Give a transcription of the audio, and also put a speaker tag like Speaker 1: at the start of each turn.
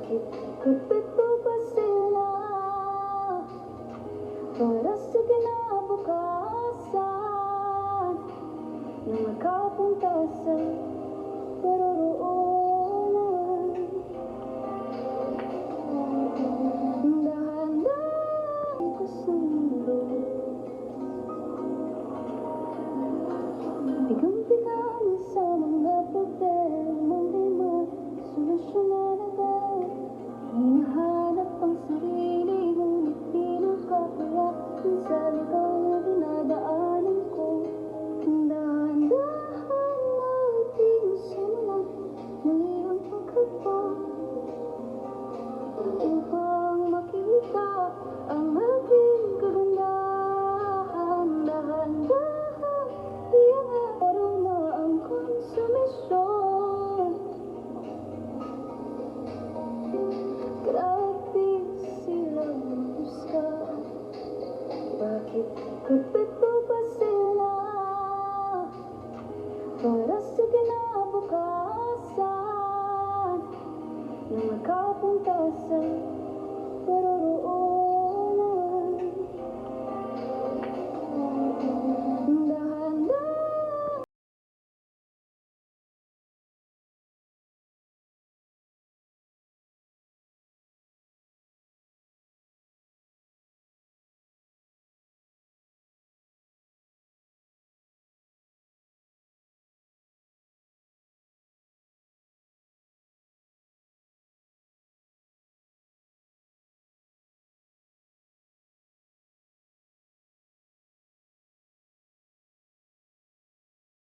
Speaker 1: Bakit kapit mo pa sila para sa kinabukasan na makapunta sa paroroonan? Dahan-dahan ko sundo, bigang-bigang sa mga problemang di masolusyonan agad. Hinahanap ang sarili, ngunit di nakakaya sa ligaw na dinadaanan ko. Dahan-dahan nating simulan muli ang pagkabag upang makita ang aking kagandahan. Dahan-dahan iangat para na ang konsumisyon. Grabe silang husga, bakit kapit mo pa sila para sa kinabukasan na makapunta sa paroroonan?